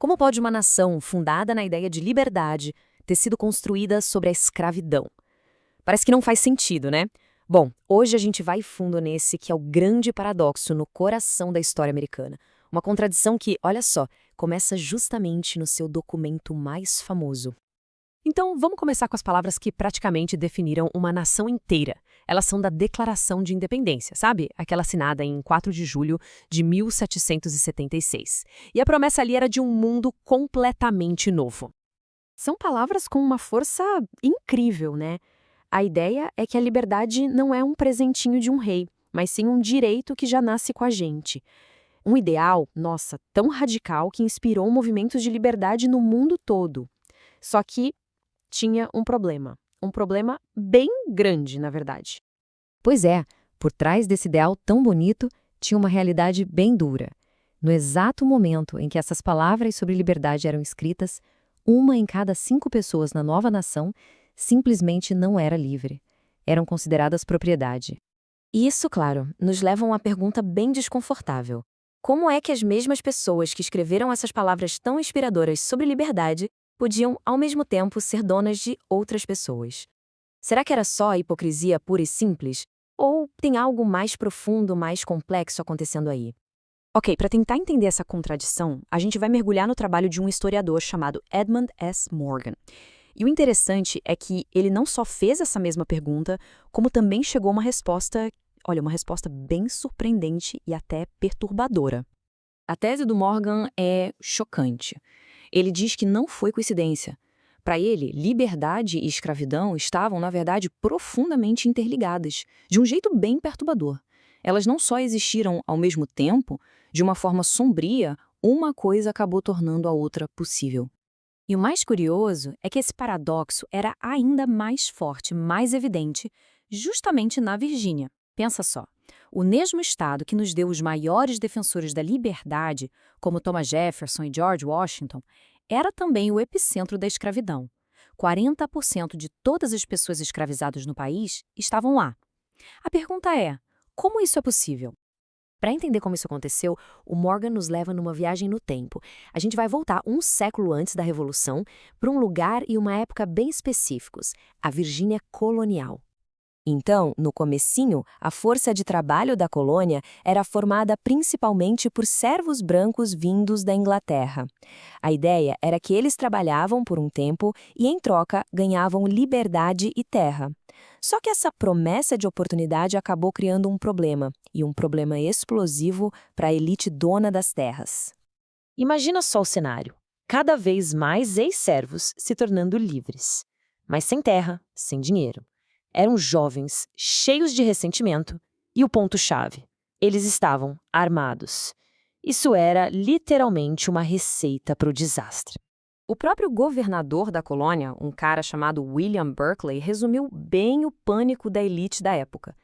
Como pode uma nação fundada na ideia de liberdade ter sido construída sobre a escravidão? Parece que não faz sentido, né? Bom, hoje a gente vai fundo nesse que é o grande paradoxo no coração da história americana. Uma contradição que, olha só, começa justamente no seu documento mais famoso. Então, vamos começar com as palavras que praticamente definiram uma nação inteira. Elas são da Declaração de Independência, sabe? Aquela assinada em 4 de julho de 1776. E a promessa ali era de um mundo completamente novo. São palavras com uma força incrível, né? A ideia é que a liberdade não é um presentinho de um rei, mas sim um direito que já nasce com a gente. Um ideal, nossa, tão radical que inspirou movimentos de liberdade no mundo todo. Só que tinha um problema bem grande, na verdade. Pois é, por trás desse ideal tão bonito, tinha uma realidade bem dura. No exato momento em que essas palavras sobre liberdade eram escritas, 1 em cada 5 pessoas na nova nação simplesmente não era livre. Eram consideradas propriedade. E isso, claro, nos leva a uma pergunta bem desconfortável. Como é que as mesmas pessoas que escreveram essas palavras tão inspiradoras sobre liberdade podiam, ao mesmo tempo, ser donas de outras pessoas? Será que era só a hipocrisia pura e simples? Ou tem algo mais profundo, mais complexo acontecendo aí? Ok, para tentar entender essa contradição, a gente vai mergulhar no trabalho de um historiador chamado Edmund S. Morgan. E o interessante é que ele não só fez essa mesma pergunta, como também chegou a uma resposta, uma resposta bem surpreendente e até perturbadora. A tese do Morgan é chocante. Ele diz que não foi coincidência. Para ele, liberdade e escravidão estavam, na verdade, profundamente interligadas, de um jeito bem perturbador. Elas não só existiram ao mesmo tempo, de uma forma sombria, uma coisa acabou tornando a outra possível. E o mais curioso é que esse paradoxo era ainda mais forte, mais evidente, justamente na Virgínia. Pensa só, o mesmo estado que nos deu os maiores defensores da liberdade, como Thomas Jefferson e George Washington, era também o epicentro da escravidão. 40% de todas as pessoas escravizadas no país estavam lá. A pergunta é, como isso é possível? Para entender como isso aconteceu, o Morgan nos leva numa viagem no tempo. A gente vai voltar um século antes da Revolução para um lugar e uma época bem específicos, a Virgínia colonial. Então, no comecinho, a força de trabalho da colônia era formada principalmente por servos brancos vindos da Inglaterra. A ideia era que eles trabalhavam por um tempo e, em troca, ganhavam liberdade e terra. Só que essa promessa de oportunidade acabou criando um problema, e um problema explosivo para a elite dona das terras. Imagina só o cenário. Cada vez mais ex-servos se tornando livres, mas sem terra, sem dinheiro. Eram jovens, cheios de ressentimento, e o ponto-chave: eles estavam armados. Isso era literalmente uma receita para o desastre. O próprio governador da colônia, um cara chamado William Berkeley, resumiu bem o pânico da elite da época.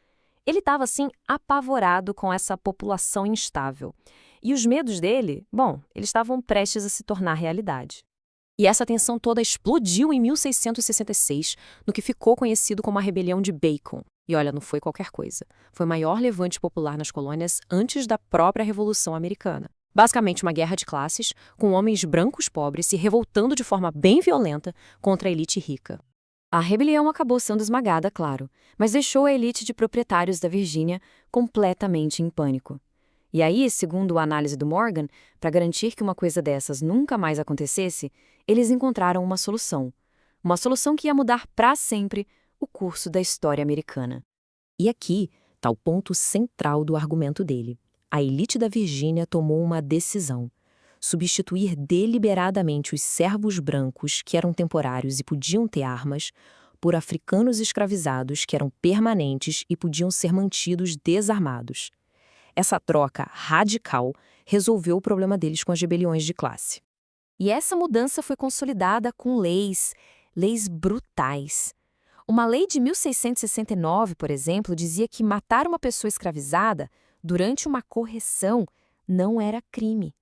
Ele estava, assim, apavorado com essa população instável. E os medos dele, eles estavam prestes a se tornar realidade. E essa tensão toda explodiu em 1666, no que ficou conhecido como a Rebelião de Bacon. E olha, não foi qualquer coisa. Foi o maior levante popular nas colônias antes da própria Revolução Americana. Basicamente uma guerra de classes, com homens brancos pobres se revoltando de forma bem violenta contra a elite rica. A rebelião acabou sendo esmagada, claro, mas deixou a elite de proprietários da Virgínia completamente em pânico. E aí, segundo a análise do Morgan, para garantir que uma coisa dessas nunca mais acontecesse, eles encontraram uma solução. Uma solução que ia mudar para sempre o curso da história americana. E aqui está o ponto central do argumento dele. A elite da Virgínia tomou uma decisão: substituir deliberadamente os servos brancos, que eram temporários e podiam ter armas, por africanos escravizados, que eram permanentes e podiam ser mantidos desarmados. Essa troca radical resolveu o problema deles com as rebeliões de classe. E essa mudança foi consolidada com leis brutais. Uma lei de 1669, por exemplo, dizia que matar uma pessoa escravizada durante uma correção não era crime.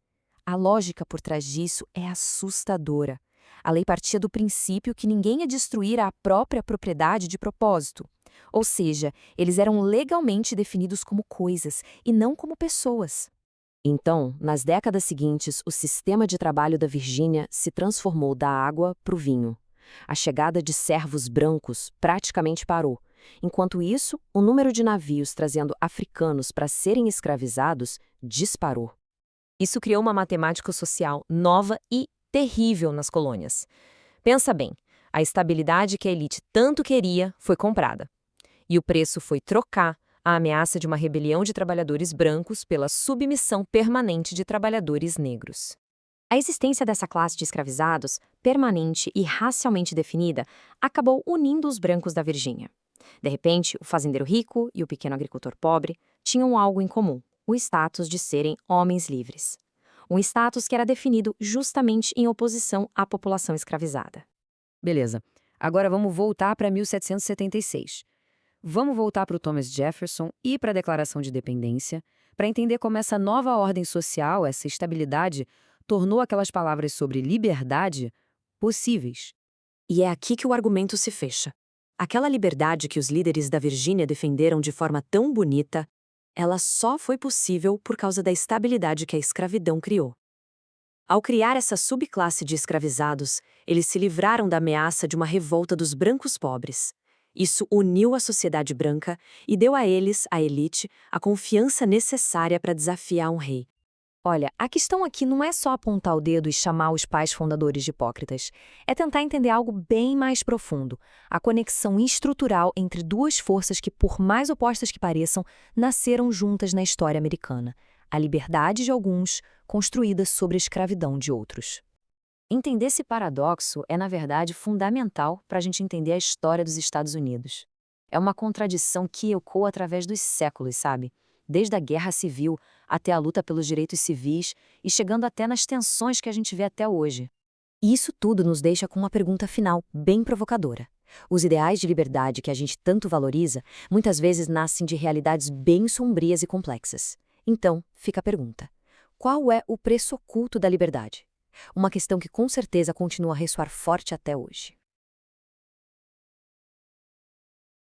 A lógica por trás disso é assustadora. A lei partia do princípio que ninguém ia destruir a própria propriedade de propósito. Ou seja, eles eram legalmente definidos como coisas e não como pessoas. Então, nas décadas seguintes, o sistema de trabalho da Virgínia se transformou da água para o vinho. A chegada de servos brancos praticamente parou. Enquanto isso, o número de navios trazendo africanos para serem escravizados disparou. Isso criou uma matemática social nova e terrível nas colônias. Pensa bem, a estabilidade que a elite tanto queria foi comprada. E o preço foi trocar a ameaça de uma rebelião de trabalhadores brancos pela submissão permanente de trabalhadores negros. A existência dessa classe de escravizados, permanente e racialmente definida, acabou unindo os brancos da Virgínia. De repente, o fazendeiro rico e o pequeno agricultor pobre tinham algo em comum: o status de serem homens livres. Um status que era definido justamente em oposição à população escravizada. Beleza. Agora vamos voltar para 1776. Vamos voltar para o Thomas Jefferson e para a Declaração de Independência, para entender como essa nova ordem social, essa estabilidade, tornou aquelas palavras sobre liberdade possíveis. E é aqui que o argumento se fecha. Aquela liberdade que os líderes da Virgínia defenderam de forma tão bonita, ela só foi possível por causa da estabilidade que a escravidão criou. Ao criar essa subclasse de escravizados, eles se livraram da ameaça de uma revolta dos brancos pobres. Isso uniu a sociedade branca e deu a eles, a elite, a confiança necessária para desafiar um rei. Olha, a questão aqui não é só apontar o dedo e chamar os pais fundadores de hipócritas. É tentar entender algo bem mais profundo, a conexão estrutural entre duas forças que, por mais opostas que pareçam, nasceram juntas na história americana. A liberdade de alguns, construída sobre a escravidão de outros. Entender esse paradoxo é, na verdade, fundamental para a gente entender a história dos Estados Unidos. É uma contradição que ecoa através dos séculos, sabe? Desde a Guerra Civil até a luta pelos direitos civis e chegando até nas tensões que a gente vê até hoje. E isso tudo nos deixa com uma pergunta final, bem provocadora. Os ideais de liberdade que a gente tanto valoriza, muitas vezes nascem de realidades bem sombrias e complexas. Então, fica a pergunta: qual é o preço oculto da liberdade? Uma questão que com certeza continua a ressoar forte até hoje.